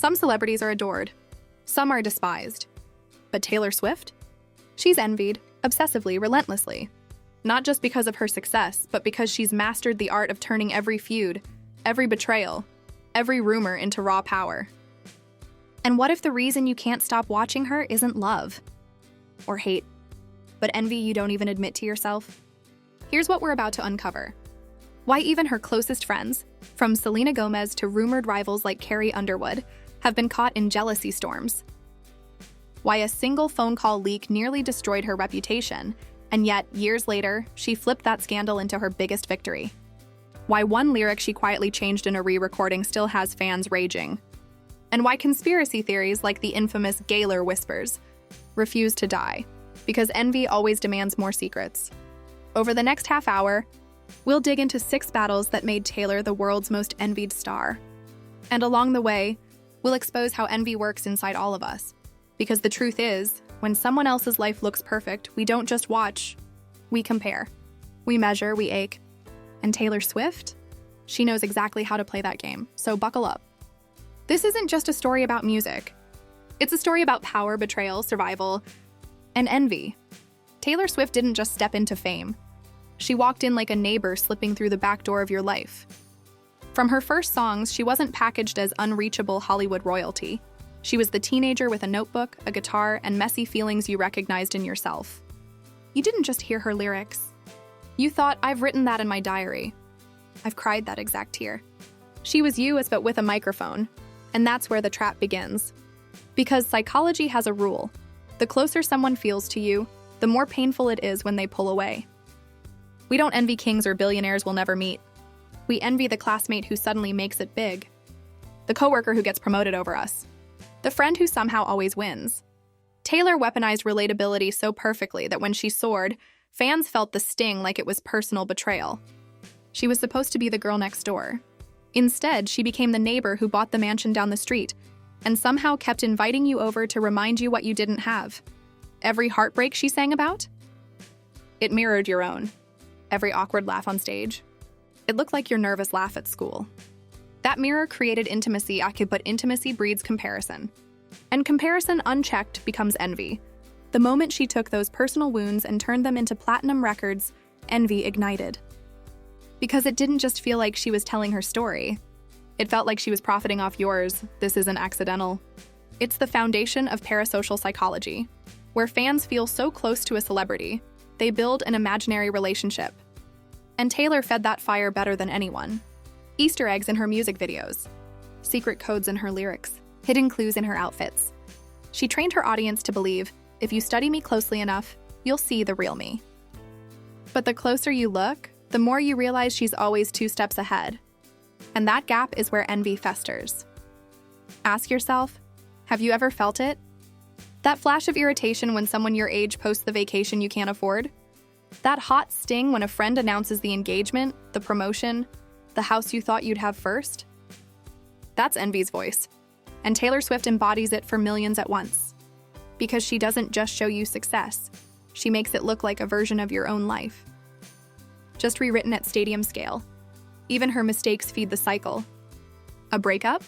Some celebrities are adored. Some are despised. But Taylor Swift? She's envied, obsessively, relentlessly. Not just because of her success, but because she's mastered the art of turning every feud, every betrayal, every rumor into raw power. And what if the reason you can't stop watching her isn't love? Or hate, but envy you don't even admit to yourself? Here's what we're about to uncover. Why even her closest friends, from Selena Gomez to rumored rivals like Carrie Underwood, have been caught in jealousy storms. Why a single phone call leak nearly destroyed her reputation, and yet, years later, she flipped that scandal into her biggest victory. Why one lyric she quietly changed in a re-recording still has fans raging. And why conspiracy theories like the infamous Gaylor whispers refuse to die, because envy always demands more secrets. Over the next half hour, we'll dig into 6 battles that made Taylor the world's most envied star. And along the way, we'll expose how envy works inside all of us. Because the truth is, when someone else's life looks perfect, we don't just watch, we compare. We measure, we ache. And Taylor Swift? She knows exactly how to play that game, so buckle up. This isn't just a story about music. It's a story about power, betrayal, survival, and envy. Taylor Swift didn't just step into fame. She walked in like a neighbor slipping through the back door of your life. From her first songs, she wasn't packaged as unreachable Hollywood royalty. She was the teenager with a notebook, a guitar, and messy feelings you recognized in yourself. You didn't just hear her lyrics. You thought, I've written that in my diary. I've cried that exact tear. She was you, but with a microphone. And that's where the trap begins. Because psychology has a rule. The closer someone feels to you, the more painful it is when they pull away. We don't envy kings or billionaires we'll never meet. We envy the classmate who suddenly makes it big. The coworker who gets promoted over us. The friend who somehow always wins. Taylor weaponized relatability so perfectly that when she soared, fans felt the sting like it was personal betrayal. She was supposed to be the girl next door. Instead, she became the neighbor who bought the mansion down the street and somehow kept inviting you over to remind you what you didn't have. Every heartbreak she sang about? It mirrored your own. Every awkward laugh on stage? It looked like your nervous laugh at school. That mirror created intimacy, but intimacy breeds comparison. And comparison unchecked becomes envy. The moment she took those personal wounds and turned them into platinum records, envy ignited. Because it didn't just feel like she was telling her story. It felt like she was profiting off yours. This isn't accidental. It's the foundation of parasocial psychology, where fans feel so close to a celebrity, they build an imaginary relationship. And Taylor fed that fire better than anyone. Easter eggs in her music videos, secret codes in her lyrics, hidden clues in her outfits. She trained her audience to believe, if you study me closely enough, you'll see the real me. But the closer you look, the more you realize she's always 2 steps ahead. And that gap is where envy festers. Ask yourself, have you ever felt it? That flash of irritation when someone your age posts the vacation you can't afford? That hot sting when a friend announces the engagement, the promotion, the house you thought you'd have first? That's envy's voice. And Taylor Swift embodies it for millions at once. Because she doesn't just show you success, she makes it look like a version of your own life. Just rewritten at stadium scale. Even her mistakes feed the cycle. A breakup?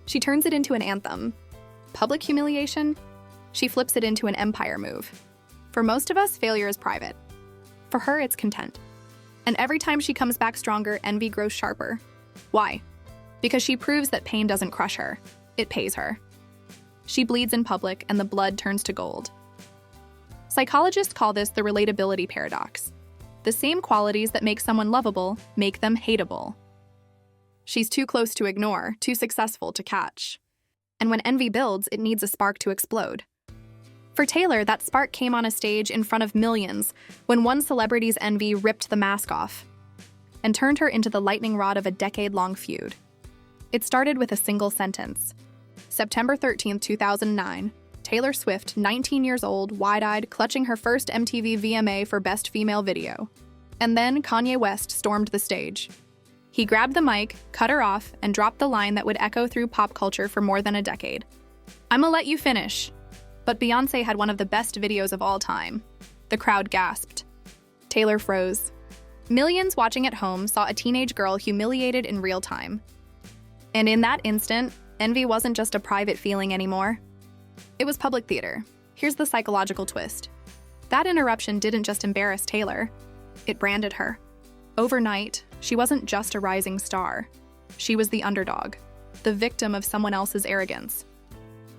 She turns it into an anthem. Public humiliation? She flips it into an empire move. For most of us, failure is private. For her, it's content. And every time she comes back stronger, envy grows sharper. Why? Because she proves that pain doesn't crush her. It pays her. She bleeds in public, and the blood turns to gold. Psychologists call this the relatability paradox. The same qualities that make someone lovable make them hateable. She's too close to ignore, too successful to catch. And when envy builds, it needs a spark to explode. For Taylor, that spark came on a stage in front of millions when one celebrity's envy ripped the mask off and turned her into the lightning rod of a decade-long feud. It started with a single sentence. September 13, 2009, Taylor Swift, 19 years old, wide-eyed, clutching her first MTV VMA for Best Female Video. And then Kanye West stormed the stage. He grabbed the mic, cut her off, and dropped the line that would echo through pop culture for more than a decade. "I'ma let you finish." But Beyoncé had one of the best videos of all time. The crowd gasped. Taylor froze. Millions watching at home saw a teenage girl humiliated in real time. And in that instant, Envy wasn't just a private feeling anymore. It was public theater. Here's the psychological twist. That interruption didn't just embarrass Taylor, it branded her. Overnight, she wasn't just a rising star. She was the underdog, the victim of someone else's arrogance.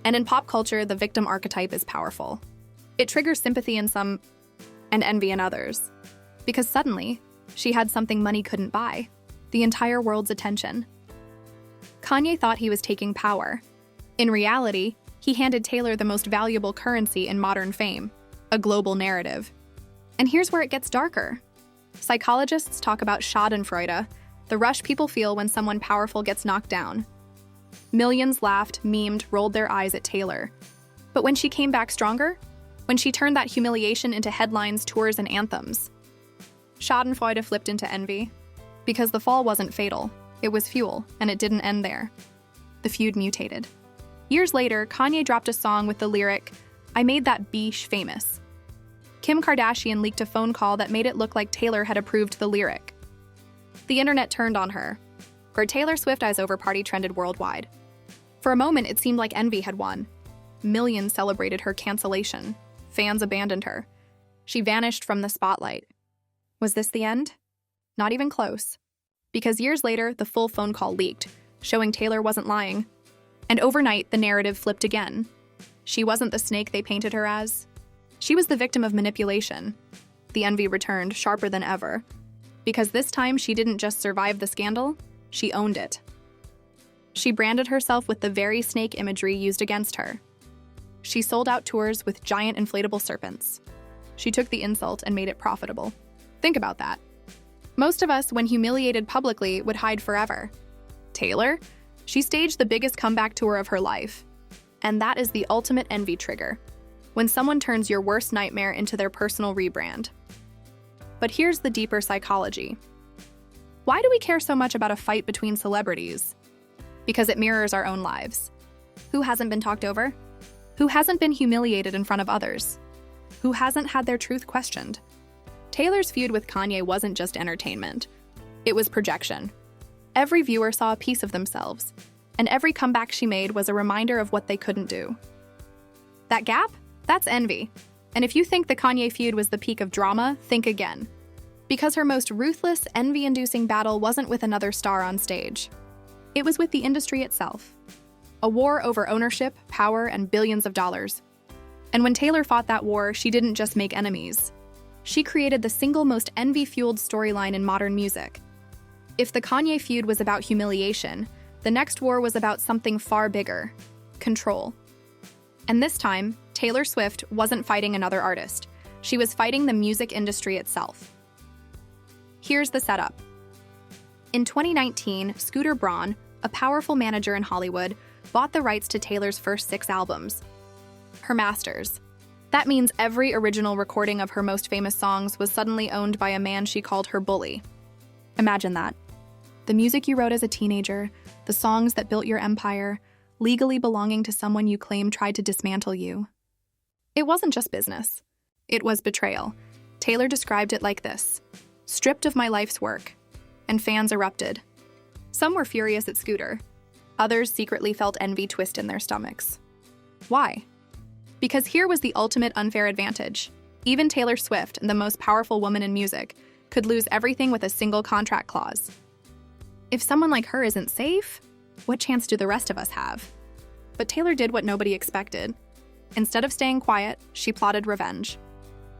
And in pop culture, the victim archetype is powerful. It triggers sympathy in some and envy in others. Because suddenly, she had something money couldn't buy, the entire world's attention. Kanye thought he was taking power. In reality, he handed Taylor the most valuable currency in modern fame, a global narrative. And here's where it gets darker. Psychologists talk about schadenfreude, the rush people feel when someone powerful gets knocked down. Millions laughed, memed, rolled their eyes at Taylor. But when she came back stronger, when she turned that humiliation into headlines, tours, and anthems, schadenfreude flipped into envy. Because the fall wasn't fatal, it was fuel, and it didn't end there. The feud mutated. Years later, Kanye dropped a song with the lyric, "I made that biche famous." Kim Kardashian leaked a phone call that made it look like Taylor had approved the lyric. The internet turned on her. Her Taylor Swift Eyes Over party trended worldwide. For a moment, it seemed like envy had won. Millions celebrated her cancellation. Fans abandoned her. She vanished from the spotlight. Was this the end? Not even close. Because years later, the full phone call leaked, showing Taylor wasn't lying. And overnight, the narrative flipped again. She wasn't the snake they painted her as. She was the victim of manipulation. The envy returned, sharper than ever. Because this time, she didn't just survive the scandal, she owned it. She branded herself with the very snake imagery used against her. She sold out tours with giant inflatable serpents. She took the insult and made it profitable. Think about that. Most of us, when humiliated publicly, would hide forever. Taylor? She staged the biggest comeback tour of her life. And that is the ultimate envy trigger, when someone turns your worst nightmare into their personal rebrand. But here's the deeper psychology. Why do we care so much about a fight between celebrities? Because it mirrors our own lives. Who hasn't been talked over? Who hasn't been humiliated in front of others? Who hasn't had their truth questioned? Taylor's feud with Kanye wasn't just entertainment. It was projection. Every viewer saw a piece of themselves, and every comeback she made was a reminder of what they couldn't do. That gap? That's envy. And if you think the Kanye feud was the peak of drama, think again. Because her most ruthless, envy-inducing battle wasn't with another star on stage. It was with the industry itself. A war over ownership, power, and billions of dollars. And when Taylor fought that war, she didn't just make enemies. She created the single most envy-fueled storyline in modern music. If the Kanye feud was about humiliation, the next war was about something far bigger: control. And this time, Taylor Swift wasn't fighting another artist. She was fighting the music industry itself. Here's the setup. In 2019, Scooter Braun, a powerful manager in Hollywood, bought the rights to Taylor's first 6 albums. Her masters. That means every original recording of her most famous songs was suddenly owned by a man she called her bully. Imagine that. The music you wrote as a teenager, the songs that built your empire, legally belonging to someone you claim tried to dismantle you. It wasn't just business. It was betrayal. Taylor described it like this: stripped of my life's work. And fans erupted. Some were furious at Scooter. Others secretly felt envy twist in their stomachs. Why? Because here was the ultimate unfair advantage. Even Taylor Swift, the most powerful woman in music, could lose everything with a single contract clause. If someone like her isn't safe, what chance do the rest of us have? But Taylor did what nobody expected. Instead of staying quiet, she plotted revenge.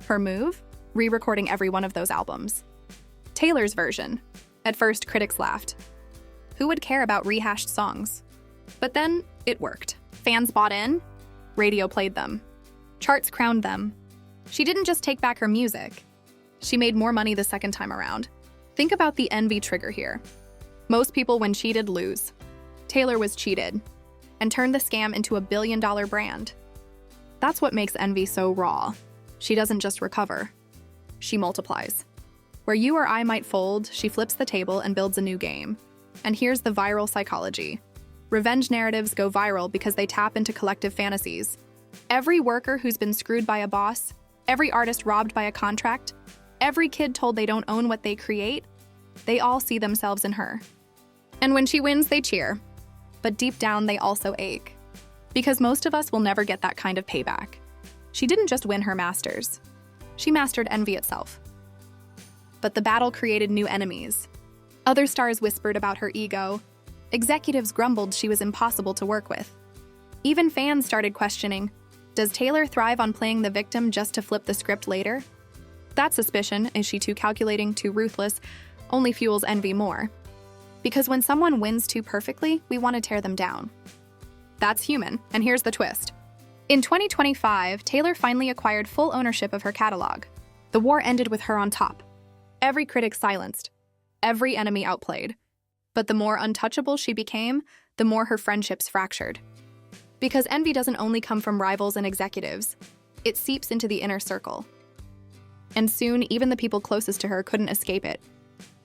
Her move? Re-recording every one of those albums. Taylor's version. At first, critics laughed. Who would care about rehashed songs? But then, it worked. Fans bought in. Radio played them. Charts crowned them. She didn't just take back her music. She made more money the second time around. Think about the envy trigger here. Most people, when cheated, lose. Taylor was cheated and turned the scam into a billion-dollar brand. That's what makes envy so raw. She doesn't just recover. She multiplies. Where you or I might fold, she flips the table and builds a new game. And here's the viral psychology. Revenge narratives go viral because they tap into collective fantasies. Every worker who's been screwed by a boss, every artist robbed by a contract, every kid told they don't own what they create, they all see themselves in her. And when she wins, they cheer. but deep down they also ache. Because most of us will never get that kind of payback. She didn't just win her masters. She mastered envy itself. But the battle created new enemies. Other stars whispered about her ego. Executives grumbled she was impossible to work with. Even fans started questioning, does Taylor thrive on playing the victim just to flip the script later? That suspicion, is she too calculating, too ruthless, only fuels envy more. Because when someone wins too perfectly, we want to tear them down. That's human, and here's the twist. In 2025, Taylor finally acquired full ownership of her catalog. The war ended with her on top. Every critic silenced. Every enemy outplayed. But the more untouchable she became, the more her friendships fractured. Because envy doesn't only come from rivals and executives, it seeps into the inner circle. And soon, even the people closest to her couldn't escape it.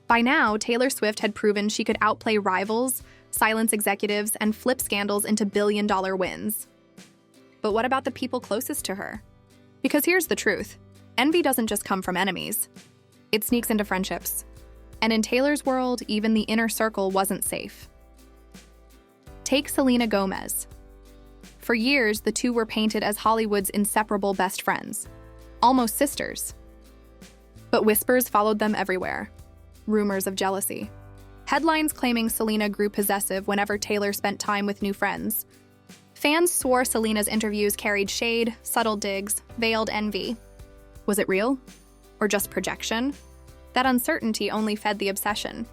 By now, Taylor Swift had proven she could outplay rivals, silence executives, and flip scandals into billion-dollar wins. But what about the people closest to her? Because here's the truth. Envy doesn't just come from enemies. It sneaks into friendships. And in Taylor's world, even the inner circle wasn't safe. Take Selena Gomez. For years, the two were painted as Hollywood's inseparable best friends, almost sisters. But whispers followed them everywhere. Rumors of jealousy. Headlines claiming Selena grew possessive whenever Taylor spent time with new friends. Fans swore Selena's interviews carried shade, subtle digs, veiled envy. Was it real? Or just projection? That uncertainty only fed the obsession.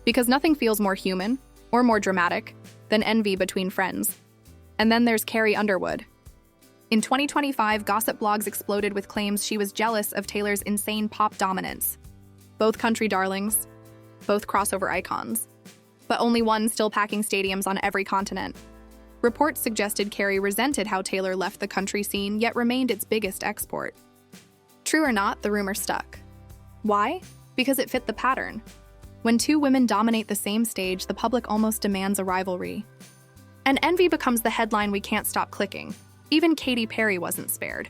Because nothing feels more human, or more dramatic, than envy between friends. And then there's Carrie Underwood. In 2025, gossip blogs exploded with claims she was jealous of Taylor's insane pop dominance. Both country darlings, both crossover icons, but only one still packing stadiums on every continent. Reports suggested Carrie resented how Taylor left the country scene, yet remained its biggest export. True or not, the rumor stuck. Why? Because it fit the pattern. When two women dominate the same stage, the public almost demands a rivalry. And envy becomes the headline we can't stop clicking. Even Katy Perry wasn't spared.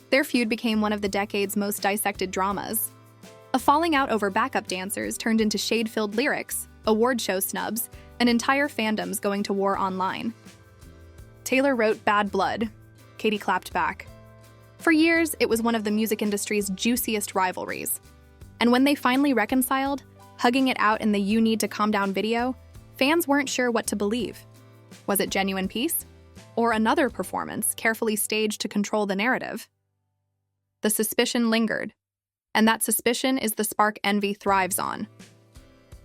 Their feud became one of the decade's most dissected dramas. A falling out over backup dancers turned into shade-filled lyrics, award show snubs, and entire fandoms going to war online. Taylor wrote "Bad Blood." Katy clapped back. For years, it was one of the music industry's juiciest rivalries. And when they finally reconciled, hugging it out in the "You Need to Calm Down" video, fans weren't sure what to believe. Was it genuine peace? Or another performance carefully staged to control the narrative? The suspicion lingered, and that suspicion is the spark envy thrives on.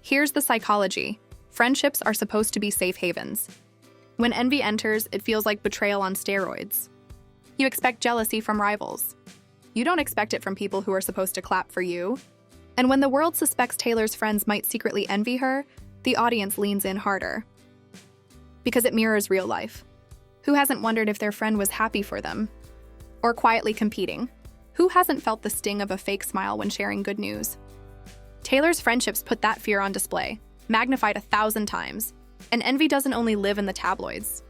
Here's the psychology. Friendships are supposed to be safe havens. When envy enters, it feels like betrayal on steroids. You expect jealousy from rivals. You don't expect it from people who are supposed to clap for you. And when the world suspects Taylor's friends might secretly envy her, the audience leans in harder. Because it mirrors real life. Who hasn't wondered if their friend was happy for them? Or quietly competing? Who hasn't felt the sting of a fake smile when sharing good news? Taylor's friendships put that fear on display, magnified 1,000 times. And envy doesn't only live in the tabloids.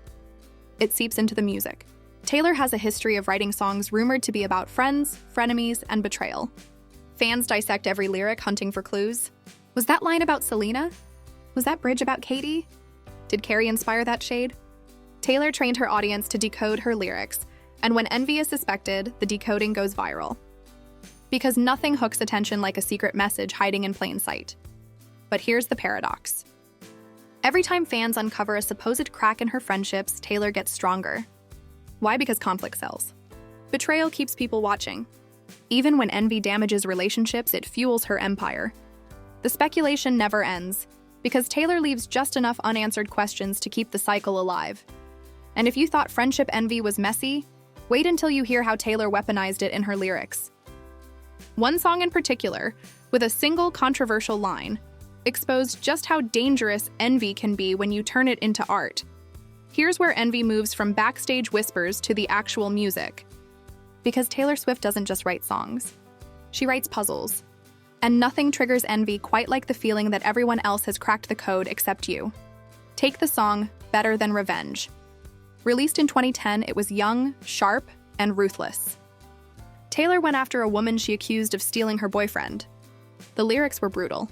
It seeps into the music. Taylor has a history of writing songs rumored to be about friends, frenemies, and betrayal. Fans dissect every lyric, hunting for clues. Was that line about Selena? Was that bridge about Katy? Did Carrie inspire that shade? Taylor trained her audience to decode her lyrics, and when envy is suspected, the decoding goes viral. Because nothing hooks attention like a secret message hiding in plain sight. But here's the paradox. Every time fans uncover a supposed crack in her friendships, Taylor gets stronger. Why? Because conflict sells. Betrayal keeps people watching. Even when envy damages relationships, it fuels her empire. The speculation never ends, because Taylor leaves just enough unanswered questions to keep the cycle alive. And if you thought friendship envy was messy, wait until you hear how Taylor weaponized it in her lyrics. One song in particular, with a single controversial line, exposed just how dangerous envy can be when you turn it into art. Here's where envy moves from backstage whispers to the actual music. Because Taylor Swift doesn't just write songs. She writes puzzles. And nothing triggers envy quite like the feeling that everyone else has cracked the code except you. Take the song "Better Than Revenge." Released in 2010, it was young, sharp, and ruthless. Taylor went after a woman she accused of stealing her boyfriend. The lyrics were brutal.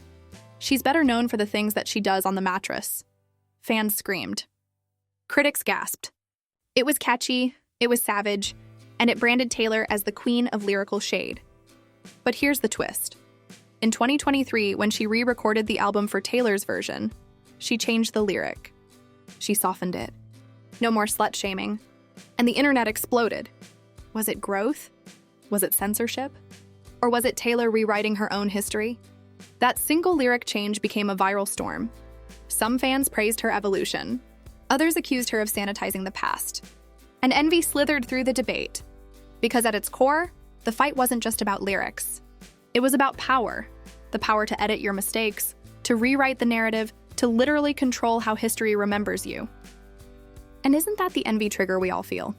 She's better known for the things that she does on the mattress. Fans screamed. Critics gasped. It was catchy, it was savage, and it branded Taylor as the queen of lyrical shade. But here's the twist. In 2023, when she re-recorded the album for Taylor's version, she changed the lyric. She softened it. No more slut-shaming. And the internet exploded. Was it growth? Was it censorship? Or was it Taylor rewriting her own history? That single lyric change became a viral storm. Some fans praised her evolution. Others accused her of sanitizing the past. And envy slithered through the debate. Because at its core, the fight wasn't just about lyrics. It was about power. The power to edit your mistakes, to rewrite the narrative, to literally control how history remembers you. And isn't that the envy trigger we all feel?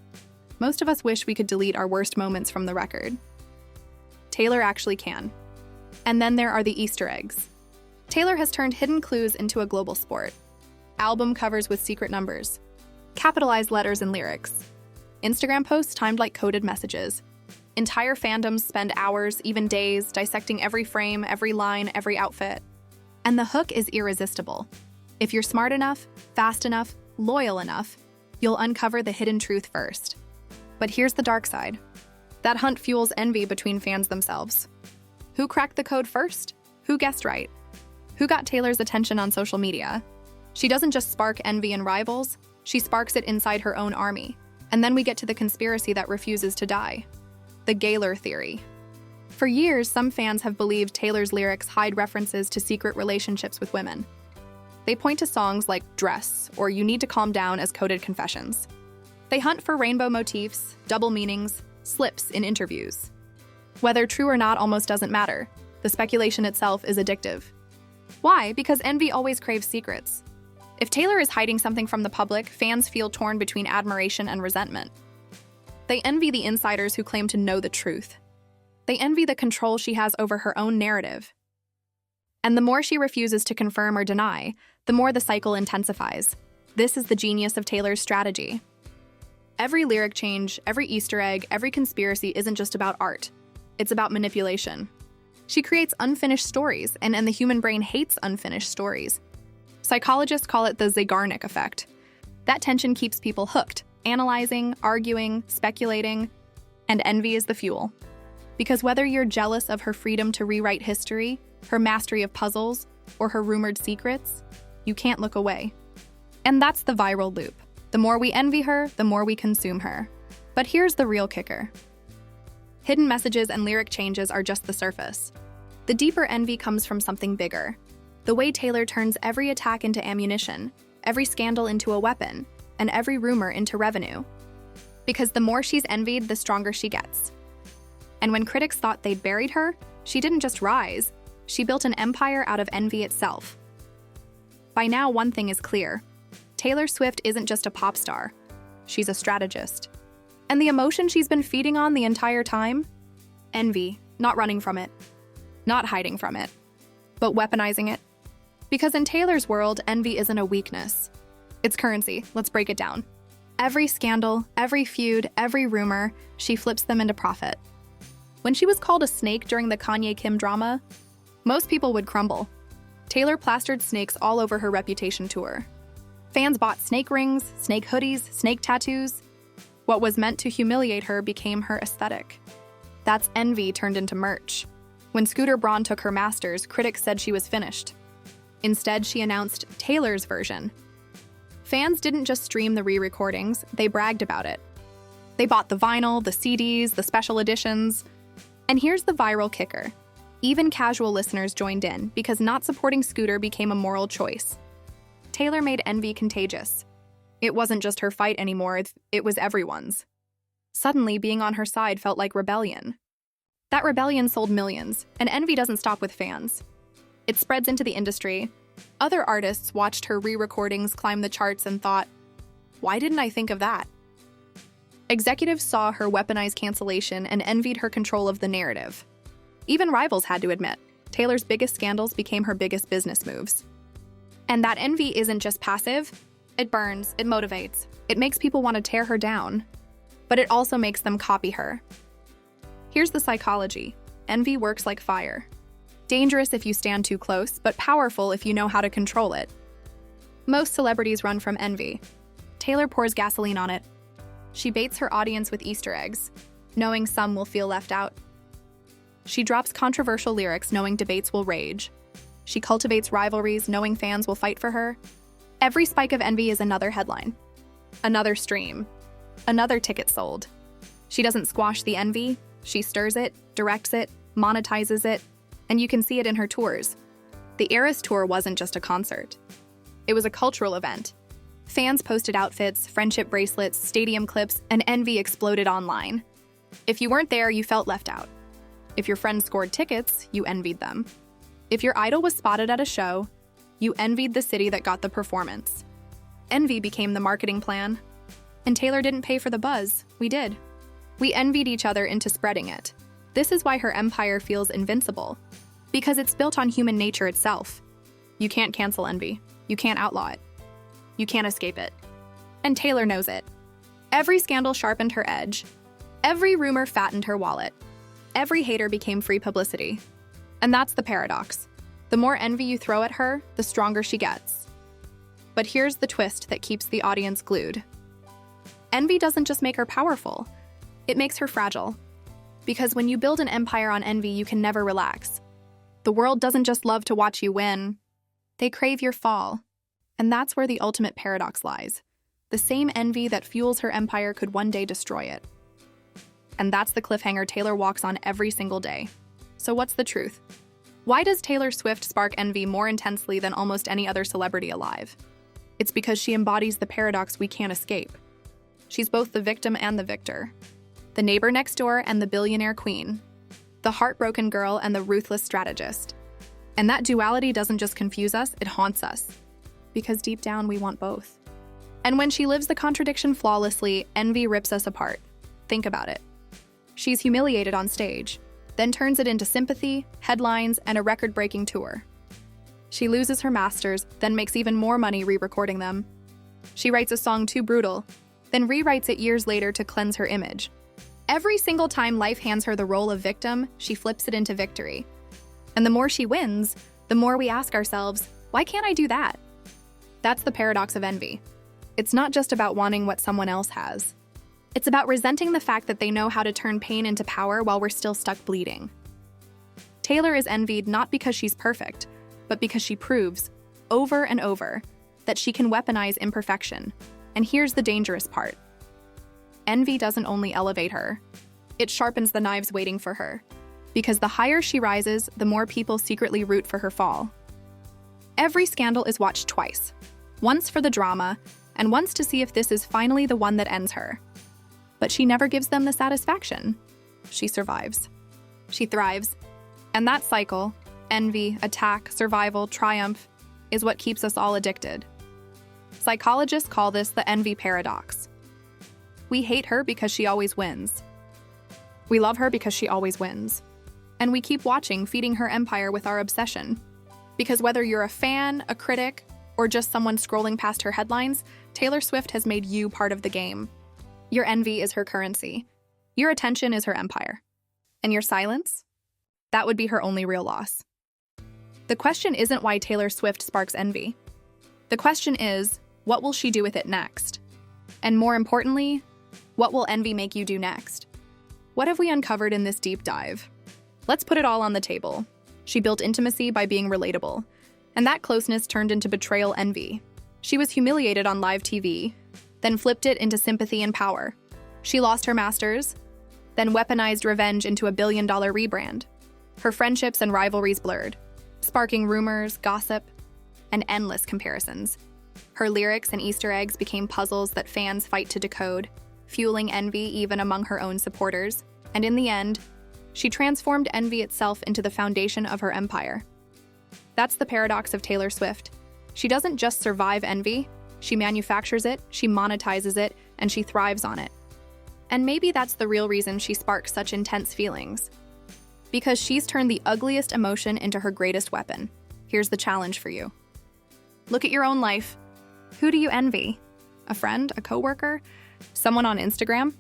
Most of us wish we could delete our worst moments from the record. Taylor actually can. And then there are the Easter eggs. Taylor has turned hidden clues into a global sport. Album covers with secret numbers, capitalized letters and lyrics, Instagram posts timed like coded messages. Entire fandoms spend hours, even days, dissecting every frame, every line, every outfit. And the hook is irresistible. If you're smart enough, fast enough, loyal enough, you'll uncover the hidden truth first. But here's the dark side. That hunt fuels envy between fans themselves. Who cracked the code first? Who guessed right? Who got Taylor's attention on social media? She doesn't just spark envy in rivals, she sparks it inside her own army. And then we get to the conspiracy that refuses to die. The Gaylor theory. For years, some fans have believed Taylor's lyrics hide references to secret relationships with women. They point to songs like Dress or You Need to Calm Down as coded confessions. They hunt for rainbow motifs, double meanings, slips in interviews. Whether true or not almost doesn't matter. The speculation itself is addictive. Why? Because envy always craves secrets. If Taylor is hiding something from the public, fans feel torn between admiration and resentment. They envy the insiders who claim to know the truth. They envy the control she has over her own narrative. And the more she refuses to confirm or deny, the more the cycle intensifies. This is the genius of Taylor's strategy. Every lyric change, every Easter egg, every conspiracy isn't just about art. It's about manipulation. She creates unfinished stories, and the human brain hates unfinished stories. Psychologists call it the Zeigarnik effect. That tension keeps people hooked, analyzing, arguing, speculating, and envy is the fuel. Because whether you're jealous of her freedom to rewrite history, her mastery of puzzles, or her rumored secrets, you can't look away. And that's the viral loop. The more we envy her, the more we consume her. But here's the real kicker. Hidden messages and lyric changes are just the surface. The deeper envy comes from something bigger. The way Taylor turns every attack into ammunition, every scandal into a weapon, and every rumor into revenue. Because the more she's envied, the stronger she gets. And when critics thought they'd buried her, she didn't just rise, she built an empire out of envy itself. By now, one thing is clear. Taylor Swift isn't just a pop star. She's a strategist. And the emotion she's been feeding on the entire time? Envy, not running from it, not hiding from it, but weaponizing it. Because in Taylor's world, envy isn't a weakness. It's currency. Let's break it down. Every scandal, every feud, every rumor, she flips them into profit. When she was called a snake during the Kanye-Kim drama, most people would crumble. Taylor plastered snakes all over her Reputation tour. Fans bought snake rings, snake hoodies, snake tattoos. What was meant to humiliate her became her aesthetic. That's envy turned into merch. When Scooter Braun took her masters, critics said she was finished. Instead, she announced Taylor's version. Fans didn't just stream the re-recordings, they bragged about it. They bought the vinyl, the CDs, the special editions. And here's the viral kicker. Even casual listeners joined in because not supporting Scooter became a moral choice. Taylor made envy contagious. It wasn't just her fight anymore, it was everyone's. Suddenly, being on her side felt like rebellion. That rebellion sold millions, and envy doesn't stop with fans. It spreads into the industry. Other artists watched her re-recordings climb the charts and thought, why didn't I think of that? Executives saw her weaponize cancellation and envied her control of the narrative. Even rivals had to admit, Taylor's biggest scandals became her biggest business moves. And that envy isn't just passive. It burns, it motivates, it makes people want to tear her down. But it also makes them copy her. Here's the psychology. Envy works like fire. Dangerous if you stand too close, but powerful if you know how to control it. Most celebrities run from envy. Taylor pours gasoline on it. She baits her audience with Easter eggs, knowing some will feel left out. She drops controversial lyrics, knowing debates will rage. She cultivates rivalries, knowing fans will fight for her. Every spike of envy is another headline, another stream, another ticket sold. She doesn't squash the envy, she stirs it, directs it, monetizes it, and you can see it in her tours. The Eras Tour wasn't just a concert. It was a cultural event. Fans posted outfits, friendship bracelets, stadium clips, and envy exploded online. If you weren't there, you felt left out. If your friends scored tickets, you envied them. If your idol was spotted at a show, you envied the city that got the performance. Envy became the marketing plan. And Taylor didn't pay for the buzz, we did. We envied each other into spreading it. This is why her empire feels invincible. Because it's built on human nature itself. You can't cancel envy. You can't outlaw it. You can't escape it. And Taylor knows it. Every scandal sharpened her edge. Every rumor fattened her wallet. Every hater became free publicity. And that's the paradox. The more envy you throw at her, the stronger she gets. But here's the twist that keeps the audience glued. Envy doesn't just make her powerful, it makes her fragile. Because when you build an empire on envy, you can never relax. The world doesn't just love to watch you win, they crave your fall. And that's where the ultimate paradox lies. The same envy that fuels her empire could one day destroy it. And that's the cliffhanger Taylor walks on every single day. So what's the truth? Why does Taylor Swift spark envy more intensely than almost any other celebrity alive? It's because she embodies the paradox we can't escape. She's both the victim and the victor. The neighbor next door and the billionaire queen. The heartbroken girl and the ruthless strategist. And that duality doesn't just confuse us, it haunts us. Because deep down, we want both. And when she lives the contradiction flawlessly, envy rips us apart. Think about it. She's humiliated on stage, then turns it into sympathy, headlines, and a record-breaking tour. She loses her masters, then makes even more money re-recording them. She writes a song too brutal, then rewrites it years later to cleanse her image. Every single time life hands her the role of victim, she flips it into victory. And the more she wins, the more we ask ourselves, why can't I do that? That's the paradox of envy. It's not just about wanting what someone else has. It's about resenting the fact that they know how to turn pain into power while we're still stuck bleeding. Taylor is envied not because she's perfect, but because she proves, over and over, that she can weaponize imperfection. And here's the dangerous part. Envy doesn't only elevate her, it sharpens the knives waiting for her. Because the higher she rises, the more people secretly root for her fall. Every scandal is watched twice. Once for the drama, and once to see if this is finally the one that ends her. But she never gives them the satisfaction. She survives. She thrives. And that cycle, envy, attack, survival, triumph, is what keeps us all addicted. Psychologists call this the envy paradox. We hate her because she always wins. We love her because she always wins. And we keep watching, feeding her empire with our obsession. Because whether you're a fan, a critic, or just someone scrolling past her headlines, Taylor Swift has made you part of the game. Your envy is her currency. Your attention is her empire. And your silence? That would be her only real loss. The question isn't why Taylor Swift sparks envy. The question is, what will she do with it next? And more importantly, what will envy make you do next? What have we uncovered in this deep dive? Let's put it all on the table. She built intimacy by being relatable, and that closeness turned into betrayal envy. She was humiliated on live TV, then flipped it into sympathy and power. She lost her masters, then weaponized revenge into a billion-dollar rebrand. Her friendships and rivalries blurred, sparking rumors, gossip, and endless comparisons. Her lyrics and Easter eggs became puzzles that fans fight to decode, fueling envy even among her own supporters. And in the end, she transformed envy itself into the foundation of her empire. That's the paradox of Taylor Swift. She doesn't just survive envy, she manufactures it, she monetizes it, and she thrives on it. And maybe that's the real reason she sparks such intense feelings. Because she's turned the ugliest emotion into her greatest weapon. Here's the challenge for you. Look at your own life. Who do you envy? A friend, a coworker, someone on Instagram?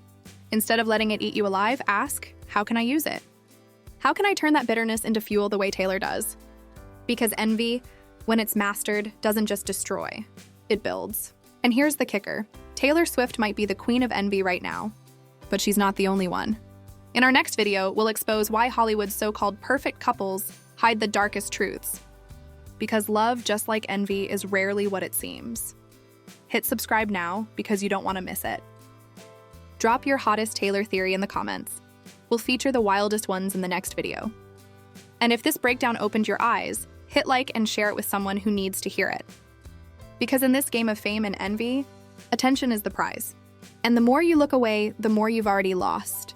Instead of letting it eat you alive, ask, how can I use it? How can I turn that bitterness into fuel the way Taylor does? Because envy, when it's mastered, doesn't just destroy, it builds. And here's the kicker. Taylor Swift might be the queen of envy right now, but she's not the only one. In our next video, we'll expose why Hollywood's so-called perfect couples hide the darkest truths. Because love, just like envy, is rarely what it seems. Hit subscribe now because you don't want to miss it. Drop your hottest Taylor theory in the comments. We'll feature the wildest ones in the next video. And if this breakdown opened your eyes, hit like and share it with someone who needs to hear it. Because in this game of fame and envy, attention is the prize. And the more you look away, the more you've already lost.